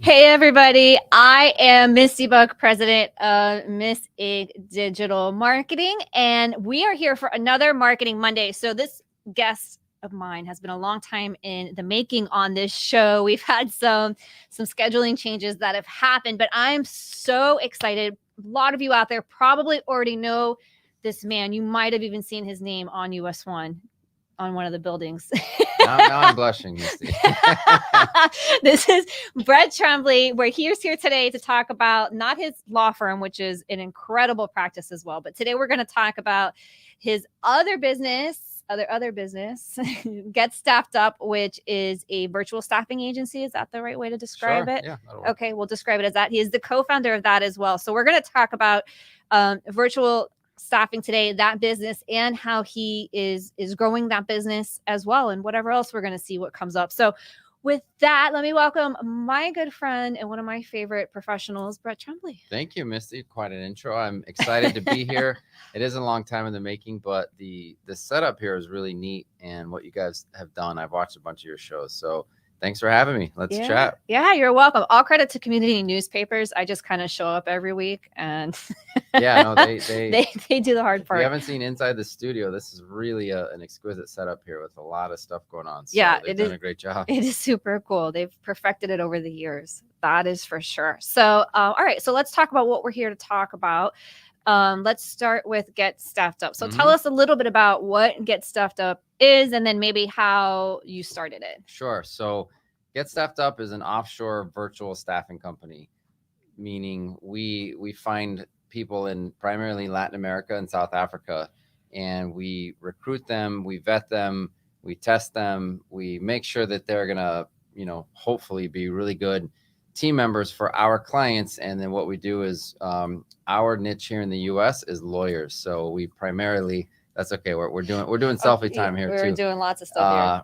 Hey everybody, I am Misty Buck, president of Miss Ig Digital Marketing, and we are here for another Marketing Monday. So this guest of mine has been a long time in the making on this show. We've had some scheduling changes that have happened, but I'm so excited. A lot of you out there probably already know this man. You might have even seen his name on US 1 on one of the buildings. Now I'm blushing, Misty. This is Bett Trembly. He's here today to talk about not his law firm, which is an incredible practice as well, but today we're going to talk about his other business, Get Staffed Up, which is a virtual staffing agency. Is that the right way to describe it? Yeah. Okay, we'll describe it as that. He is the co-founder of that as well. So we're going to talk about virtual staffing today, that business, and how he is growing that business as well, and whatever else we're going to see what comes up. So with that, let me welcome my good friend and one of my favorite professionals, Bett Trembly. Thank you, Misty. Quite an intro. I'm excited to be here. It is a long time in the making, but the setup here is really neat, and what you guys have done. I've watched a bunch of your shows, so thanks for having me. Let's chat. Yeah, you're welcome. All credit to community newspapers. I just kind of show up every week, and yeah, no, they do the hard part. If you haven't seen inside the studio, this is really an exquisite setup here with a lot of stuff going on. So yeah, they've done a great job. It is super cool. They've perfected it over the years. That is for sure. So, all right. So let's talk about what we're here to talk about. Let's start with Get Staffed Up. So tell us a little bit about what Get Staffed Up is, and then maybe how you started it. Sure. So Get Staffed Up is an offshore virtual staffing company, meaning we find people in primarily Latin America and South Africa, and we recruit them, we vet them, we test them, we make sure that they're gonna, hopefully be really good team members for our clients. And then what we do is our niche here in the US is lawyers. So we primarily, that's okay, we're doing selfie time here too. We're doing lots of stuff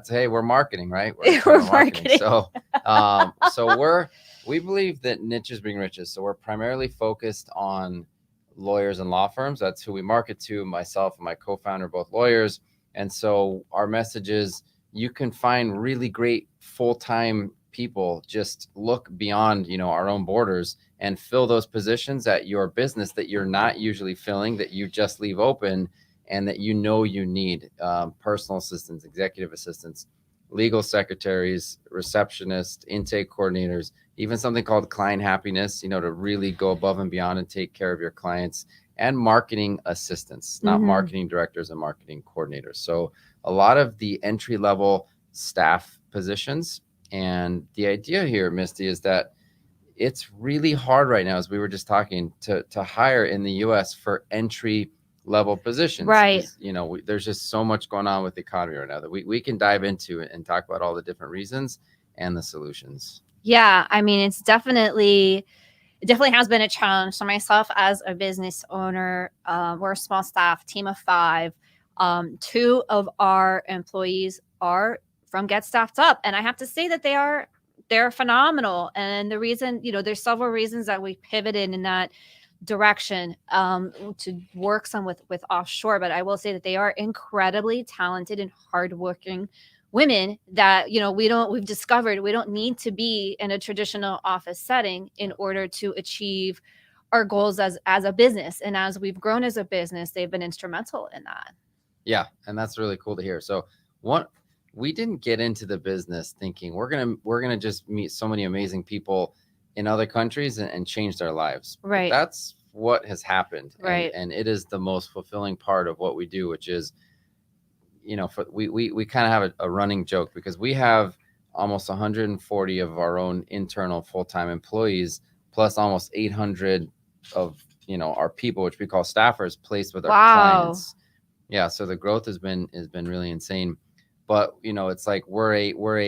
here. We're marketing, right? We're marketing. So we believe that niches bring riches. So we're primarily focused on lawyers and law firms. That's who we market to. Myself and my co-founder, both lawyers. And so our message is you can find really great full-time people. Just look beyond, our own borders and fill those positions at your business that you're not usually filling, that you just leave open, and that you need personal assistants, executive assistants, legal secretaries, receptionists, intake coordinators, even something called client happiness, to really go above and beyond and take care of your clients, and marketing assistants, not marketing directors and marketing coordinators. So a lot of the entry-level staff positions. And the idea here, Misty, is that it's really hard right now, as we were just talking, to hire in the US for entry level positions, right? There's just so much going on with the economy right now that we can dive into it and talk about all the different reasons and the solutions. Yeah, I mean, it definitely has been a challenge. So myself as a business owner, we're a small staff team of 5. 2 of our employees are from Get Staffed Up, and I have to say that they're phenomenal. And the reason, there's several reasons that we pivoted in that direction to work some with offshore, but I will say that they are incredibly talented and hardworking women that we've discovered we don't need to be in a traditional office setting in order to achieve our goals as a business. And as we've grown as a business, they've been instrumental in that. Yeah, and that's really cool to hear. So we didn't get into the business thinking we're gonna just meet so many amazing people in other countries and change their lives. Right. But that's what has happened. Right. And it is the most fulfilling part of what we do, which is, we kind of have a running joke because we have almost 140 of our own internal full-time employees, plus almost 800 of, our people, which we call staffers, placed with our clients. Yeah. So the growth has been really insane. But, it's like we're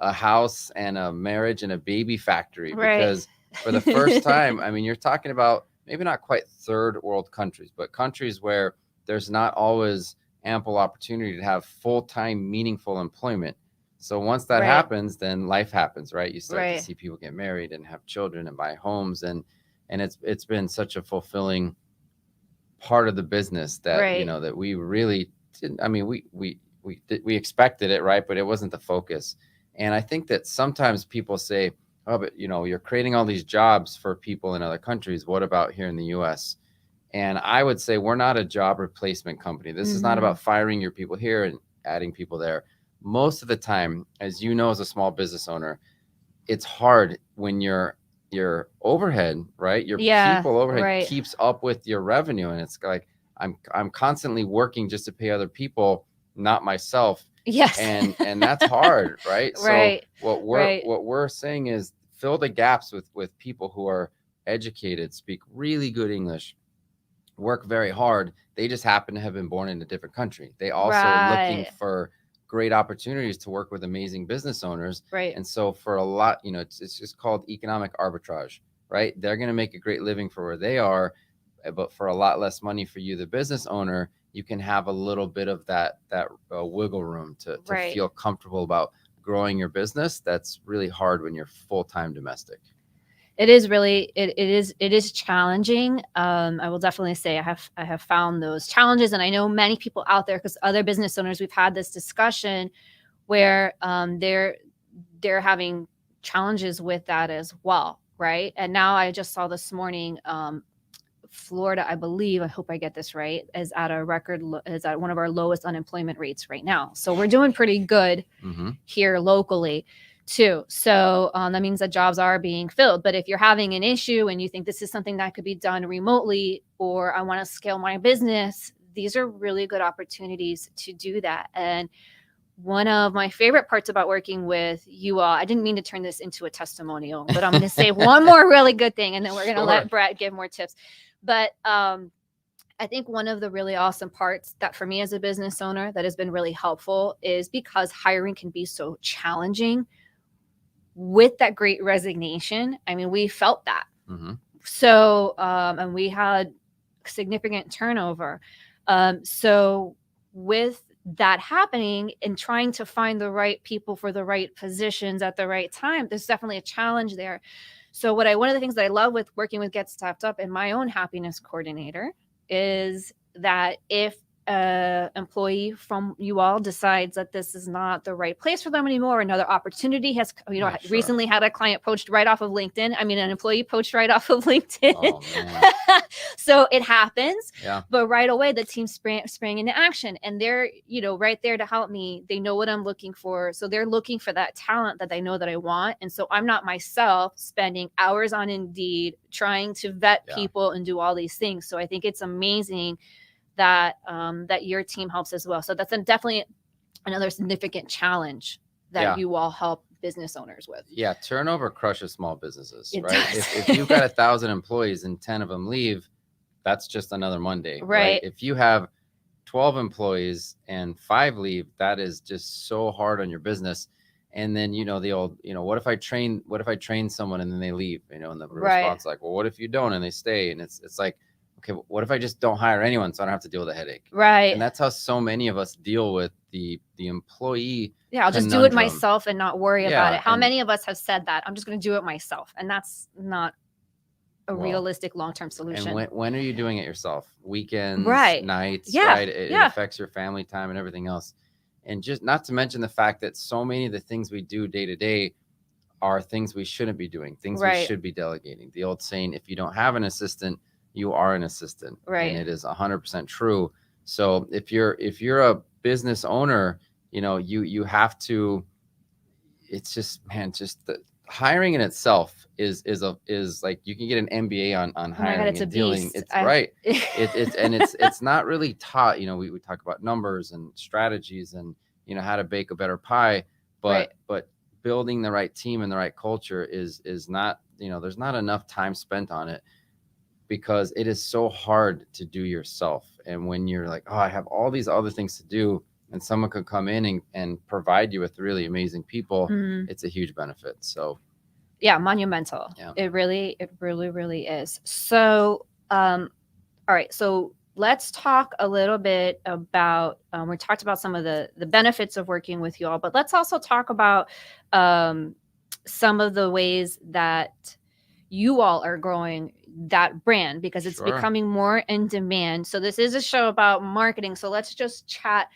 a house and a marriage and a baby factory, right? Because for the first time, I mean, you're talking about maybe not quite third world countries, but countries where there's not always ample opportunity to have full-time meaningful employment. So once that happens, then life happens, right? You start to see people get married and have children and buy homes, and it's been such a fulfilling part of the business that that we really didn't. I mean, we expected it, right? But it wasn't the focus. And I think that sometimes people say, oh, but you're creating all these jobs for people in other countries. What about here in the US? And I would say we're not a job replacement company. This is not about firing your people here and adding people there. Most of the time, as you know, as a small business owner, it's hard when your overhead, right? Your people overhead keeps up with your revenue. And it's like, I'm constantly working just to pay other people, not myself. Yes. And that's hard, right? Right. So what we're saying is fill the gaps with people who are educated, speak really good English, work very hard. They just happen to have been born in a different country. They also are looking for great opportunities to work with amazing business owners. Right. And so for a lot, it's just called economic arbitrage, right? They're going to make a great living for where they are, but for a lot less money for you, the business owner, you can have a little bit of that wiggle room to feel comfortable about growing your business. That's really hard when you're full-time domestic. It is really, it is challenging. I will definitely say I have found those challenges, and I know many people out there, because other business owners, we've had this discussion where they're having challenges with that as well, right? And now I just saw this morning, Florida, I believe, I hope I get this right, is at one of our lowest unemployment rates right now. So we're doing pretty good here locally too. So that means that jobs are being filled. But if you're having an issue and you think this is something that could be done remotely, or I want to scale my business, these are really good opportunities to do that. And one of my favorite parts about working with you all, I didn't mean to turn this into a testimonial, but I'm going to say one more really good thing, and then we're going to let Brett give more tips. But I think one of the really awesome parts that for me as a business owner that has been really helpful is because hiring can be so challenging. With that great resignation, I mean, we felt that. So, and we had significant turnover. So with that happening and trying to find the right people for the right positions at the right time, there's definitely a challenge there. So one of the things that I love with working with Get Staffed Up and my own happiness coordinator is that if employee from you all decides that this is not the right place for them anymore, another opportunity has, recently had a client poached right off of LinkedIn. I mean, an employee poached right off of LinkedIn. Oh, man. So it happens, yeah. But right away the team sprang into action, and they're, right there to help me. They know what I'm looking for. So they're looking for that talent that they know that I want. And so I'm not myself spending hours on Indeed trying to vet people and do all these things. So I think it's amazing that your team helps as well. So that's definitely another significant challenge that you all help business owners with. Yeah, turnover crushes small businesses, it right? If you've got 1,000 employees and 10 of them leave, that's just another Monday, right? If you have 12 employees and 5 leave, that is just so hard on your business. And then, the old, what if I train someone and then they leave, and the response like, well, what if you don't and they stay? And it's like, okay, what if I just don't hire anyone so I don't have to deal with the headache? Right. And that's how so many of us deal with the employee. Yeah, I'll just do it myself and not worry about it. How many of us have said that? I'm just going to do it myself. And that's not a realistic long-term solution. And when are you doing it yourself? Weekends, nights, right? It affects your family time and everything else. And just not to mention the fact that so many of the things we do day to day are things we shouldn't be doing, things we should be delegating. The old saying, if you don't have an assistant, you are an assistant. Right. And it is 100% true. So if you're a business owner, you have to, it's just, man, just the hiring in itself is like, you can get an MBA on hiring and dealing. It's right. It's not really taught, we talk about numbers and strategies and, how to bake a better pie, but building the right team and the right culture is not, there's not enough time spent on it, because it is so hard to do yourself. And when you're like, oh, I have all these other things to do, and someone could come in and provide you with really amazing people, it's a huge benefit. So yeah, monumental. Yeah. It really is. So, all right. So let's talk a little bit about, we talked about some of the benefits of working with you all, but let's also talk about some of the ways that you all are growing that brand, because it's becoming more in demand. So this is a show about marketing. So let's just chat.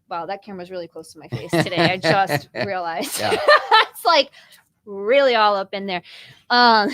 Wow, that camera's really close to my face today. I just realized. It's like really all up in there. Um,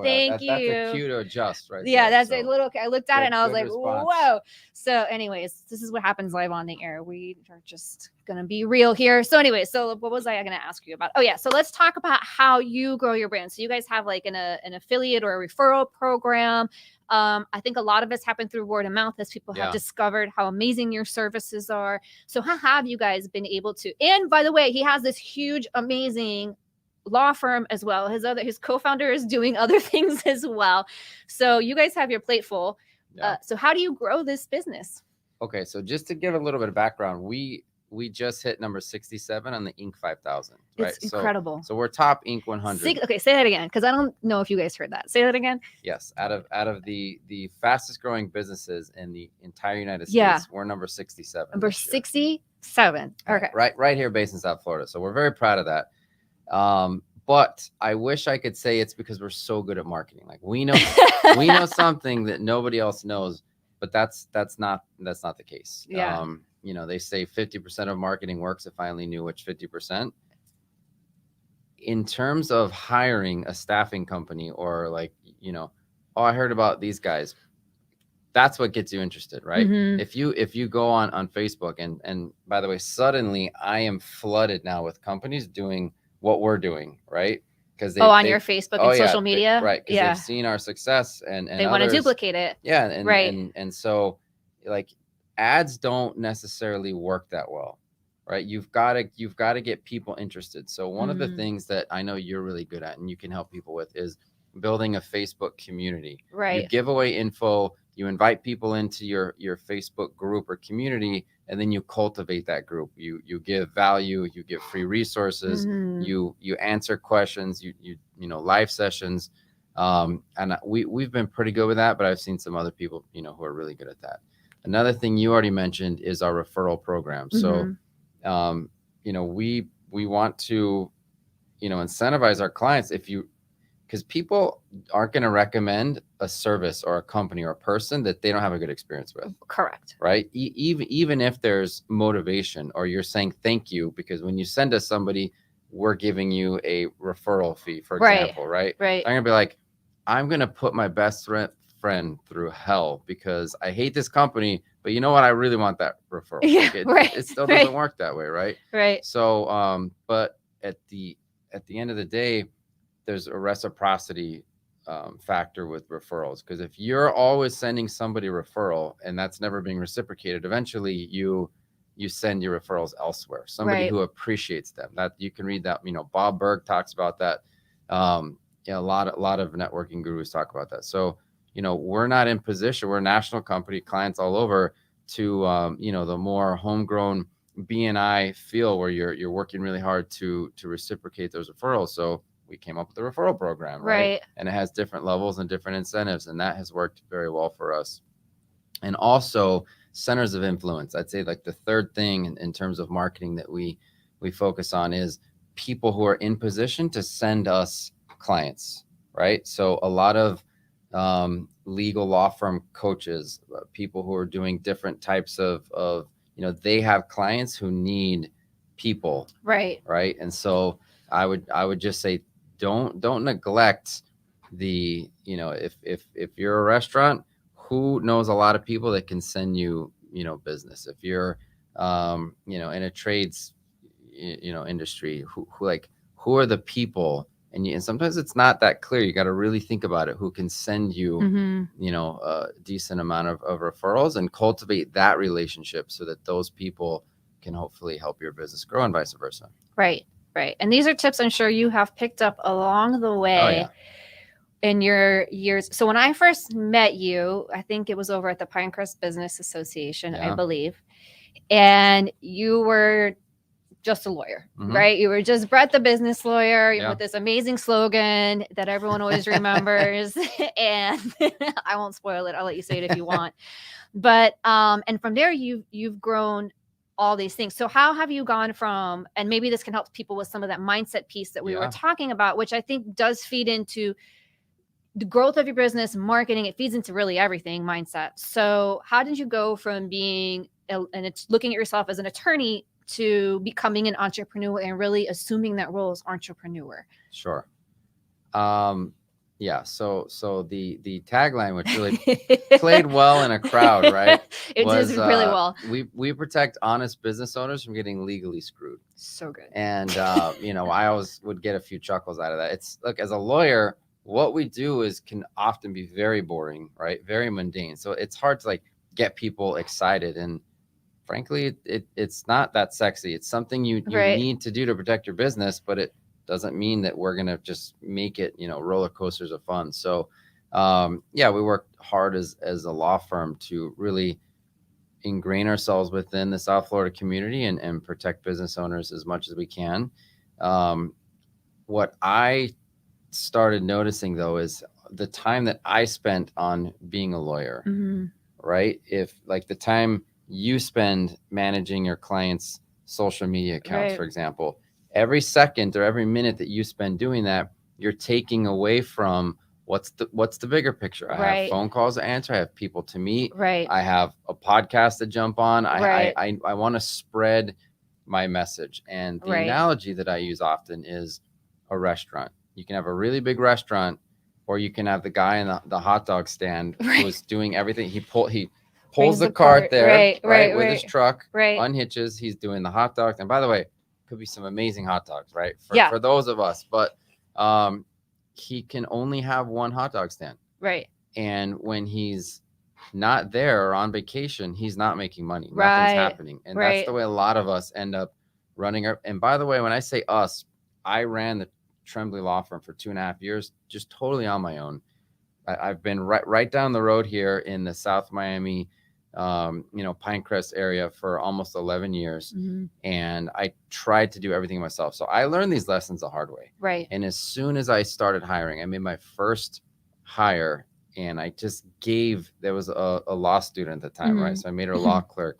Thank That's a you. cue to adjust right Yeah, there. that's a So little. I looked at it and I was good like, response. "Whoa!" So, anyways, this is what happens live on the air. We are just gonna be real here. So, anyways, so what was I gonna ask you about? Oh yeah, so let's talk about how you grow your brand. So, you guys have like an affiliate or a referral program. I think a lot of us happen through word of mouth as people have Yeah. discovered how amazing your services are. So, how have you guys been able to? And by the way, he has this huge, amazing law firm as well. His co-founder is doing other things as well. So you guys have your plate full. Yeah. So how do you grow this business? Okay, so just to give a little bit of background, we just hit number 67 on the Inc. 5000. Right, It's incredible. So we're top Inc. 100. Okay, say that again, because I don't know if you guys heard that. Say that again. Yes, out of the fastest growing businesses in the entire United States, Yeah. we're number 67. Number 67. Okay. Right here, based in South Florida. So we're very proud of that. But I wish I could say it's because we're so good at marketing. Like we know something that nobody else knows, but that's not the case. Yeah. They say 50% of marketing works. If I only knew which 50%. In terms of hiring a staffing company or like, oh, I heard about these guys. That's what gets you interested, right? Mhm. If you go on Facebook and by the way, suddenly I am flooded now with companies doing what we're doing, right? Because your Facebook and social media, right? Because they've seen our success and they want to duplicate it. Yeah, and right. and so like ads don't necessarily work that well, right? You've got to get people interested. So one of the things that I know you're really good at and you can help people with is building a Facebook community. Right. You give away info, you invite people into your Facebook group or community, and then you cultivate that group. You give value, you give free resources, you answer questions, you live sessions. And we've been pretty good with that, but I've seen some other people, who are really good at that. Another thing you already mentioned is our referral program. So, we want to, incentivize our clients because people aren't going to recommend a service or a company or a person that they don't have a good experience with. Correct. Right. Even if there's motivation or you're saying thank you, because when you send us somebody, we're giving you a referral fee, for example. Right. Right. I'm going to be like, I'm going to put my best friend through hell because I hate this company, but you know what? I really want that referral. Yeah, It still doesn't work that way. Right. Right. So, but at the end of the day, there's a reciprocity factor with referrals, because if you're always sending somebody a referral and that's never being reciprocated, eventually you send your referrals elsewhere. Somebody who appreciates them. That you can read that. Bob Berg talks about that. A lot of networking gurus talk about that. So we're not in position. We're a national company, clients all over, to the more homegrown BNI feel where you're working really hard to reciprocate those referrals. So we came up with a referral program, right? And it has different levels and different incentives, and that has worked very well for us. And also centers of influence. I'd say like the third thing in terms of marketing that we focus on is people who are in position to send us clients, right? So a lot of legal law firm coaches, people who are doing different types of they have clients who need people, right? And so I would just say don't neglect the if you're a restaurant, who knows a lot of people that can send you business. If you're in a trades industry, who are the people, and sometimes it's not that clear. You got to really think about it, who can send you a decent amount of referrals, and cultivate that relationship so that those people can hopefully help your business grow, and vice versa. Right. And these are tips I'm sure you have picked up along the way in your years. So when I first met you, I think it was over at the Pinecrest Business Association, I believe. And you were just a lawyer, right? You were just Brett the business lawyer with this amazing slogan that everyone always remembers. And I won't spoil it. I'll let you say it if you want. But and from there you've grown all these things. So how have you gone from, and maybe this can help people with some of that mindset piece that we were talking about, which I think does feed into the growth of your business, marketing, it feeds into really everything, mindset. So how did you go from being, and it's looking at yourself as an attorney, to becoming an entrepreneur and really assuming that role as entrepreneur? Sure. Yeah. So the tagline, which really played well in a crowd, right? It was did really well. We protect honest business owners from getting legally screwed. So good. And I always would get a few chuckles out of that. It's look, as a lawyer, what we do is can often be very boring, right? Very mundane. So it's hard to like get people excited. And frankly, it's not that sexy. It's something you need to do to protect your business, but it doesn't mean that we're gonna just make it, roller coasters of fun. So we work hard as a law firm to really ingrain ourselves within the South Florida community and protect business owners as much as we can. What I started noticing though is the time that I spent on being a lawyer, right? If like the time you spend managing your clients' social media accounts, for example, every second or every minute that you spend doing that, you're taking away from what's the bigger picture. I have phone calls to answer. I have people to meet. I have a podcast to jump on. I want to spread my message. And the analogy that I use often is a restaurant. You can have a really big restaurant, or you can have the guy in the hot dog stand who's doing everything. He pulls the cart there, with his truck, unhitches. He's doing the hot dogs. And by the way, could be some amazing hot dogs, right? For those of us, but he can only have one hot dog stand. And when he's not there or on vacation, he's not making money. Nothing's happening. And that's the way a lot of us end up running. And by the way, when I say us, I ran the Trembly law firm for 2.5 years, just totally on my own. I've been right down the road here in the South Miami, Pinecrest area for almost 11 years. And I tried to do everything myself. So I learned these lessons the hard way. And as soon as I started hiring, I made my first hire, and I just there was a law student at the time, right? So I made her a law clerk,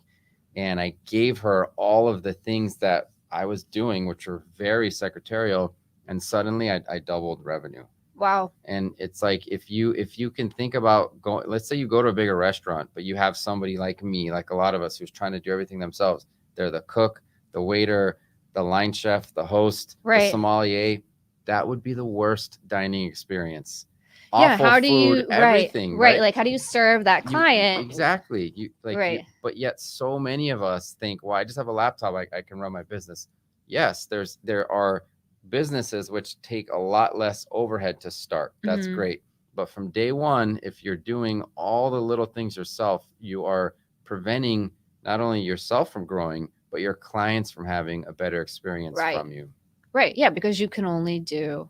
and I gave her all of the things that I was doing, which were very secretarial. And suddenly I doubled revenue. Wow. And it's like, if you can think about going, let's say you go to a bigger restaurant, but you have somebody like me, like a lot of us, who's trying to do everything themselves. They're the cook, the waiter, the line chef, the host, the sommelier. That would be the worst dining experience. Awful how do food, you everything, right? Like, how do do serve that client? Exactly. But yet so many of us think, well, I just have a laptop, I can run my business. Yes, there are businesses which take a lot less overhead to start. That's great. But from day one, if you're doing all the little things yourself, you are preventing not only yourself from growing, but your clients from having a better experience from you. Yeah, because you can only do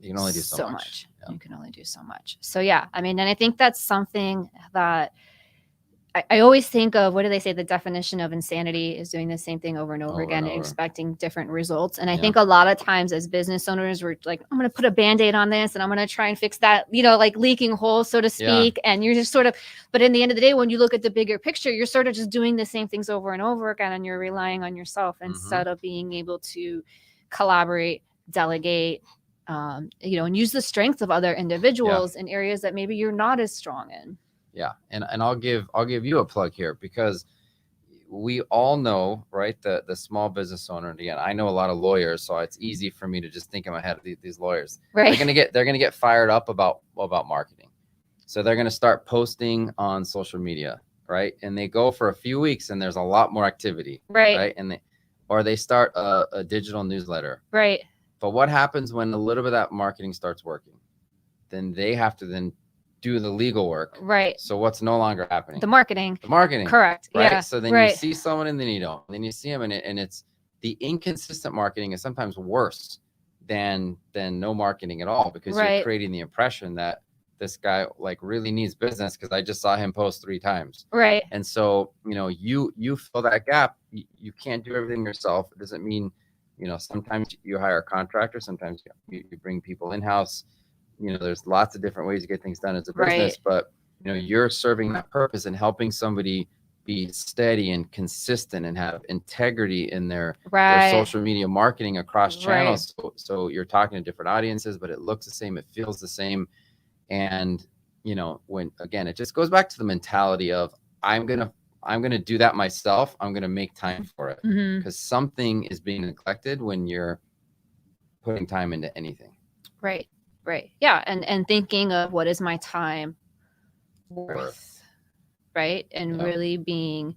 so much. You can only do so much. So I mean, and I think that's something that I always think of. What do they say? The definition of insanity is doing the same thing over and over again and expecting different results. And I think a lot of times as business owners, we're like, I'm going to put a Band-Aid on this and I'm going to try and fix that, like leaking hole, so to speak. And you're just but in the end of the day, when you look at the bigger picture, you're sort of just doing the same things over and over again, and you're relying on yourself instead of being able to collaborate, delegate, and use the strengths of other individuals in areas that maybe you're not as strong in. Yeah. And I'll give you a plug here, because we all know, right, the small business owner. And again, I know a lot of lawyers, so it's easy for me to just think in my head of these lawyers. They're going to get fired up about marketing. So they're going to start posting on social media, right? And they go for a few weeks and there's a lot more activity, right? And they start a digital newsletter. But what happens when a little bit of that marketing starts working? Then they have to do the legal work. So what's no longer happening? The marketing. Correct. Right. Yeah. So then you see someone and then you don't. And then you see them, and it's the inconsistent marketing is sometimes worse than no marketing at all, because you're creating the impression that this guy like really needs business because I just saw him post 3 times. And so, you fill that gap. You can't do everything yourself. It doesn't mean, sometimes you hire a contractor, sometimes you bring people in-house. There's lots of different ways to get things done as a business, but you're serving that purpose and helping somebody be steady and consistent and have integrity in their social media marketing across channels. So you're talking to different audiences, but it looks the same, it feels the same. And when again, it just goes back to the mentality of I'm going to I'm going to do that myself. I'm going to make time for it, Mm-hmm. because something is being neglected when you're putting time into anything. Right. Right. Yeah. And thinking of what is my time worth, right? And really being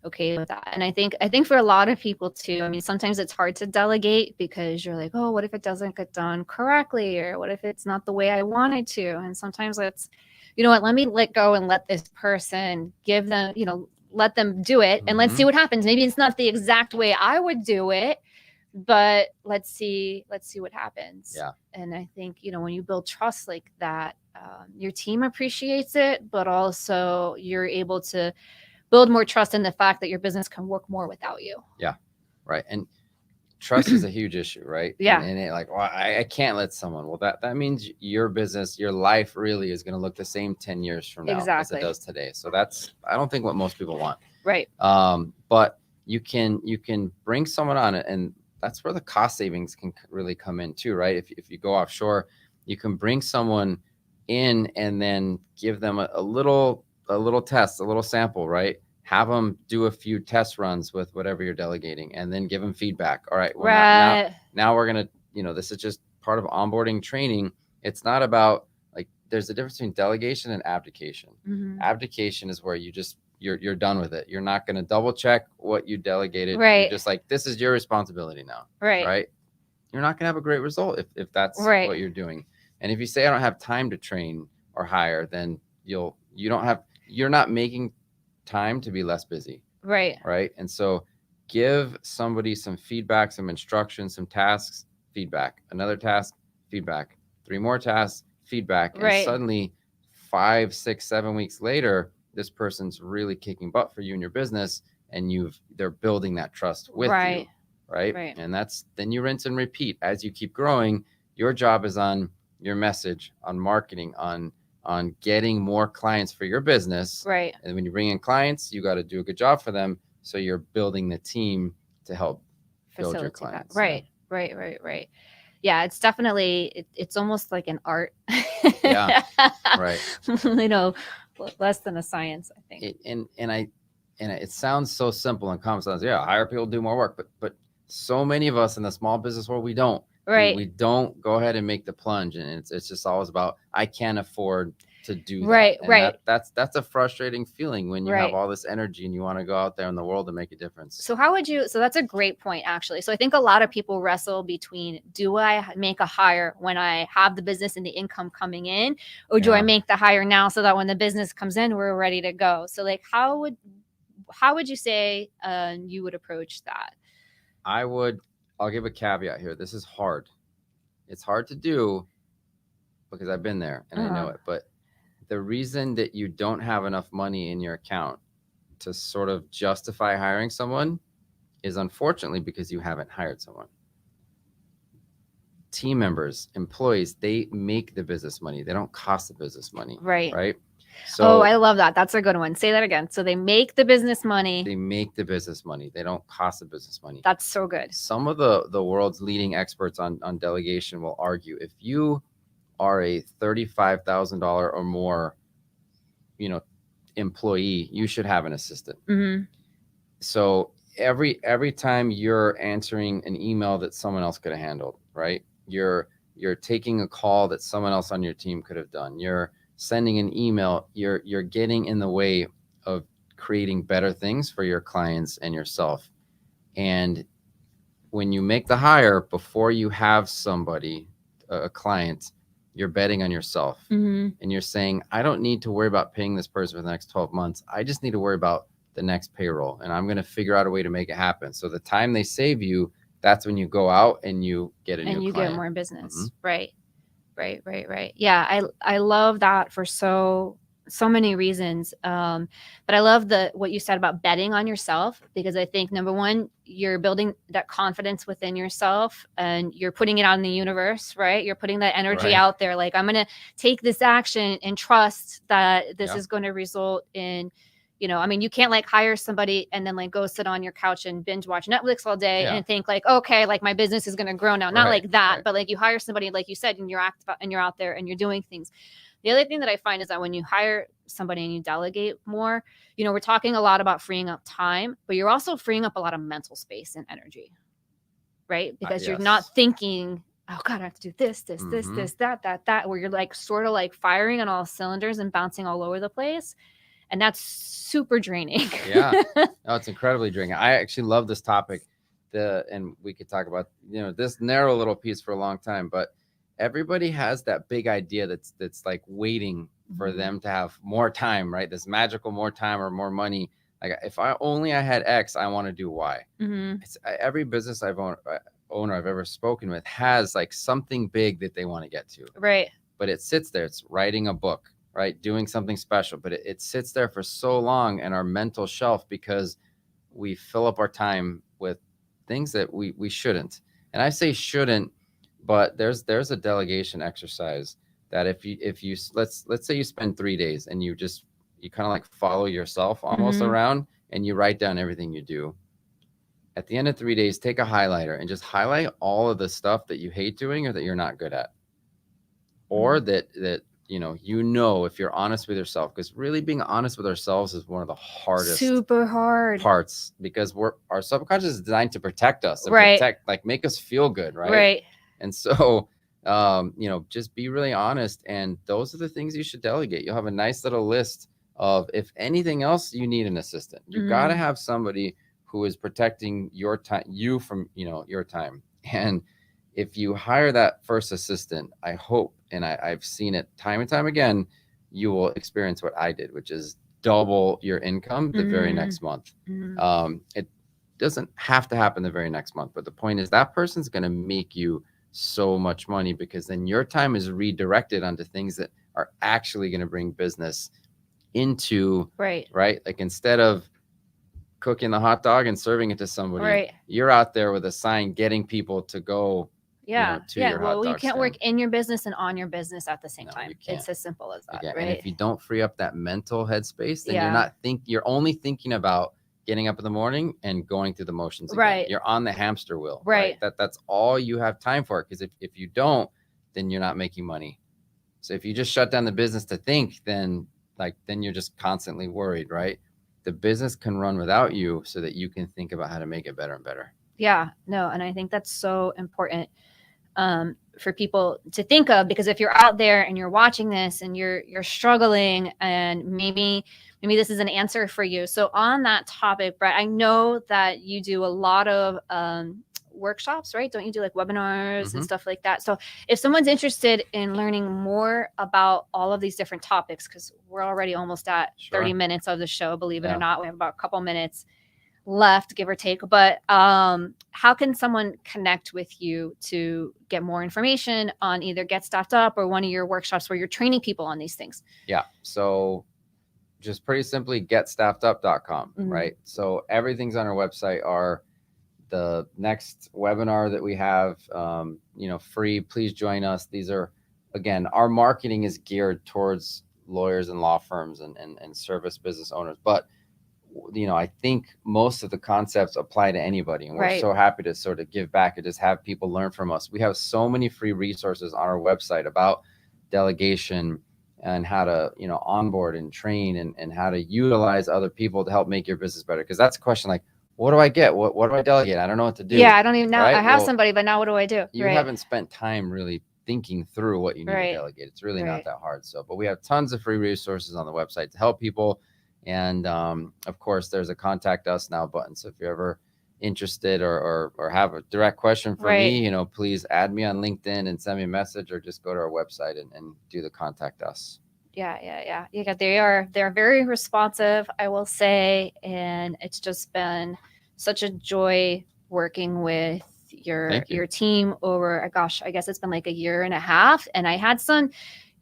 okay with that. And I think for a lot of people too, I mean, sometimes it's hard to delegate because you're like, oh, what if it doesn't get done correctly? Or what if it's not the way I wanted to? And sometimes it's, you know what, let me let go and let this person give them, let them do it and let's see what happens. Maybe it's not the exact way I would do it, but let's see what happens. Yeah. And I think, when you build trust like that, your team appreciates it, but also you're able to build more trust in the fact that your business can work more without you. Yeah. Right. And trust is a huge issue, right? Yeah. And it, like, well, I can't let someone. Well, that means your business, your life really is going to look the same 10 years from now as it does today. So that's, I don't think what most people want. Right. But you can bring someone on it, and that's where the cost savings can really come in too, right? If you go offshore, you can bring someone in and then give them a little test, a little sample, right? Have them do a few test runs with whatever you're delegating, and then give them feedback. All right, well, now we're gonna, this is just part of onboarding training. It's not about, like, there's a difference between delegation and abdication. Abdication is where you're done with it. You're not going to double check what you delegated. Right. You're just like, this is your responsibility now. Right. You're not going to have a great result if that's what you're doing. And if you say, I don't have time to train or hire, then you're not making time to be less busy. Right. And so give somebody some feedback, some instructions, some tasks, feedback, another task, feedback, 3 more tasks, feedback. And suddenly 5, 6, 7 weeks later, this person's really kicking butt for you and your business, and they're building that trust with you. Right. And then you rinse and repeat as you keep growing. Your job is on your message, on marketing, on getting more clients for your business. Right. And when you bring in clients, you got to do a good job for them. So you're building the team to help build your clients. Right. Yeah, it's definitely, it's almost like an art. Yeah. Right. Less than a science, I think. It sounds so simple and common sense. Yeah, hire people, do more work, but so many of us in the small business world, we don't. Right. We don't go ahead and make the plunge, and it's just always about, I can't afford to do that. Right. And that's a frustrating feeling when you have all this energy and you want to go out there in the world and make a difference. So that's a great point, actually. So I think a lot of people wrestle between, do I make a hire when I have the business and the income coming in, or do I make the hire now so that when the business comes in, we're ready to go? So like, how would you say you would approach that? I'll give a caveat here. This is hard. It's hard to do because I've been there and I know it, but the reason that you don't have enough money in your account to sort of justify hiring someone is unfortunately because you haven't hired someone. Team members, employees, they make the business money. They don't cost the business money. Right. So, I love that. That's a good one. Say that again. So they make the business money. They make the business money. They don't cost the business money. That's so good. Some of the world's leading experts on delegation will argue, if you are a $35,000 or more, employee, you should have an assistant. So every time you're answering an email that someone else could have handled, right? You're taking a call that someone else on your team could have done. You're sending an email. You're getting in the way of creating better things for your clients and yourself. And when you make the hire before you have somebody, a client, you're betting on yourself. And you're saying, I don't need to worry about paying this person for the next 12 months. I just need to worry about the next payroll, and I'm going to figure out a way to make it happen. So the time they save you, that's when you go out and you get a new client. And you get more business. Right. Yeah. I love that for so many reasons. But I love what you said about betting on yourself, because I think, number one, you're building that confidence within yourself and you're putting it out in the universe, right? You're putting that energy out there. Like, I'm going to take this action and trust that this is going to result in, you can't like hire somebody and then like go sit on your couch and binge watch Netflix all day and think like, okay, like my business is going to grow now. Not like that, but like you hire somebody, like you said, and you're out there and you're doing things. The other thing that I find is that when you hire somebody and you delegate more, we're talking a lot about freeing up time, but you're also freeing up a lot of mental space and energy, right? Because you're not Yes. thinking, oh God, I have to do this, that, where you're like sort of like firing on all cylinders and bouncing all over the place. And that's super draining. Yeah. No, it's incredibly draining. I actually love this topic. And we could talk about, this narrow little piece for a long time, but everybody has that big idea that's like waiting for them to have more time, right? This magical more time or more money. Like if I had X, I want to do Y. It's every business owner I've ever spoken with has like something big that they want to get to. Right. But it sits there. It's writing a book, right? Doing something special, but it sits there for so long in our mental shelf because we fill up our time with things that we shouldn't. And I say shouldn't, but there's a delegation exercise that if you let's say you spend 3 days and you kind of like follow yourself almost around and you write down everything you do. At the end of 3 days, take a highlighter and just highlight all of the stuff that you hate doing or that you're not good at. Or that if you're honest with yourself, because really being honest with ourselves is one of the hardest, super hard parts, because our subconscious is designed to protect us, and right, like make us feel good, right? Right. And so, just be really honest, and those are the things you should delegate. You'll have a nice little list of, if anything else, you need an assistant. You got to have somebody who is protecting your time, you from your time, and if you hire that first assistant, I hope, and I've seen it time and time again, you will experience what I did, which is double your income the very next month. It doesn't have to happen the very next month, but the point is that person's going to make you so much money, because then your time is redirected onto things that are actually going to bring business into, right? Like instead of cooking the hot dog and serving it to somebody, you're out there with a sign getting people to go. Well, you can't work in your business and on your business at the same time. It's as simple as that, right? And if you don't free up that mental headspace, then you're only thinking about getting up in the morning and going through the motions again. Right. You're on the hamster wheel. Right. That's all you have time for. Because if you don't, then you're not making money. So if you just shut down the business to think, then you're just constantly worried, right? The business can run without you so that you can think about how to make it better and better. Yeah, no, and I think that's so important for people to think of, because if you're out there and you're watching this and you're struggling, and maybe this is an answer for you. So on that topic, Brett, I know that you do a lot of workshops, right? Don't you do like webinars and stuff like that? So if someone's interested in learning more about all of these different topics, because we're already almost at 30 minutes of the show, believe it or not, we have about a couple minutes left, give or take. But how can someone connect with you to get more information on either Get Staffed Up or one of your workshops where you're training people on these things? Yeah. So just pretty simply, getstaffedup.com, right? So everything's on our website. The next webinar that we have, free, please join us. These are, again, our marketing is geared towards lawyers and law firms and service business owners. But I think most of the concepts apply to anybody, and we're so happy to sort of give back and just have people learn from us. We have so many free resources on our website about delegation and how to, onboard and train and how to utilize other people to help make your business better. Because that's a question like, what do I get? What do I delegate? I don't know what to do. Yeah, I don't even know. Right? I have somebody, but now what do I do? You haven't spent time really thinking through what you need to delegate. It's really not that hard. So, but we have tons of free resources on the website to help people. And of course, there's a contact us now button. So if you're ever interested or have a direct question for me, please add me on LinkedIn and send me a message, or just go to our website and do the contact us. Yeah. They're very responsive, I will say. And it's just been such a joy working with your team over, gosh, I guess it's been like a year and a half. And I had some.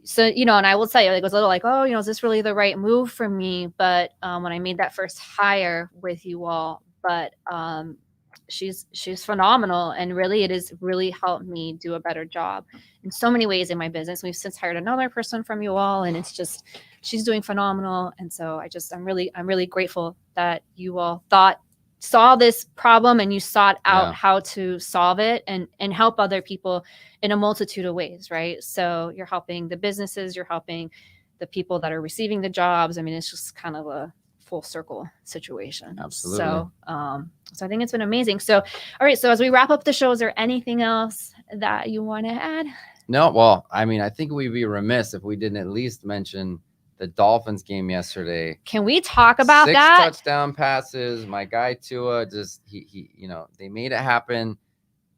So, and I will tell you, it was a little like, oh, is this really the right move for me? But when I made that first hire with you all, but she's phenomenal. And really, it has really helped me do a better job in so many ways in my business. We've since hired another person from you all, and it's just, she's doing phenomenal. And so I'm really grateful that you all thought saw this problem and you sought out Yeah. how to solve it and help other people in a multitude of ways, right? So you're helping the businesses, you're helping the people that are receiving the jobs. I mean, it's just kind of a full circle situation. Absolutely. So I think it's been amazing. So all right, so as we wrap up the show, is there anything else that you want to add? No, well, I mean, I think we'd be remiss if we didn't at least mention the Dolphins game yesterday. Can we talk about 6 that? touchdown passes. My guy Tua just he they made it happen.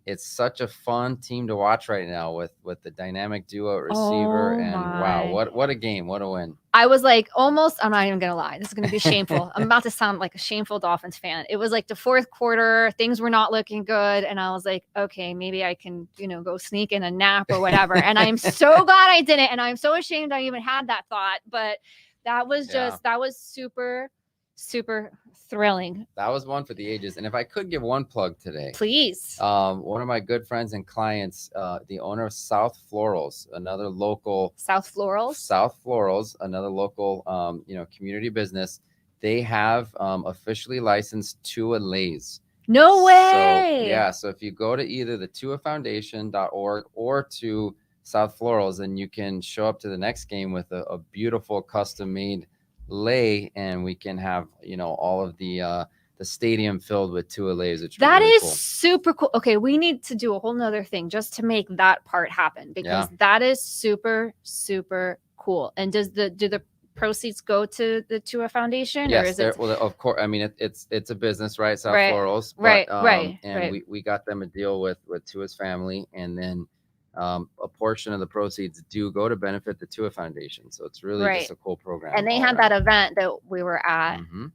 It's such a fun team to watch right now with the dynamic duo at receiver. Wow, what a game, what a win. I was like almost, I'm not even gonna lie, this is gonna be shameful. I'm about to sound like a shameful Dolphins fan. It was like the fourth quarter, things were not looking good, and I was like, okay, maybe I can, go sneak in a nap or whatever. And I'm so glad I didn't, and I'm so ashamed I even had that thought. But that was that was super, super thrilling. That was one for the ages. And if I could give one plug today, please. One of my good friends and clients, the owner of South Florals, another local South Florals, another local community business. They have officially licensed Tua Lays. No way. So if you go to either the tuafoundation.org or to South Florals, then you can show up to the next game with a beautiful custom made lay, and we can have all of the stadium filled with Tua lays. That really is cool. super cool. Okay, we need to do a whole nother thing just to make that part happen, because that is super, super cool. And do the proceeds go to the Tua Foundation? Yes, or is it... well, of course. I mean, it's a business, right? South Florals, but, right. We got them a deal with Tua's family, and then a portion of the proceeds do go to benefit the Tua Foundation. So it's really just a cool program. And they had that event that we were at. Mm-hmm.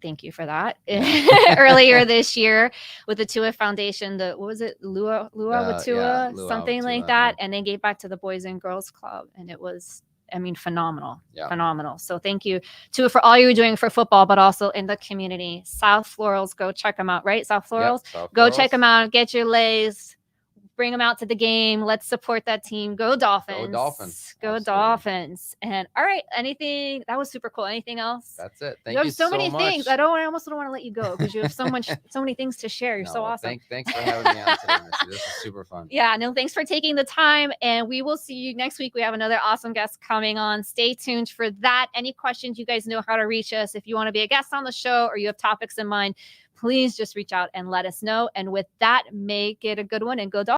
Thank you for that. Earlier this year with the Tua Foundation, what was it? Lua with Tua, something like that. And they gave back to the Boys and Girls Club. And it was, phenomenal. Yeah. Phenomenal. So thank you, Tua, for all you're doing for football, but also in the community. South Florals, go check them out, right? South Florals? Yep, South Florals. Check them out. Get your lays. Bring them out to the game. Let's support that team. Go Dolphins. Go Dolphins. Go Absolutely. Dolphins. And all right, that was super cool. Anything else? That's it. Thank you. You have so many much. Things. I almost don't want to let you go because you have so many things to share. You're so awesome. Thanks for having me on today, Misty. This is super fun. Yeah, no, thanks for taking the time. And we will see you next week. We have another awesome guest coming on. Stay tuned for that. Any questions, you guys know how to reach us. If you want to be a guest on the show or you have topics in mind, please just reach out and let us know. And with that, make it a good one and go Dolphins.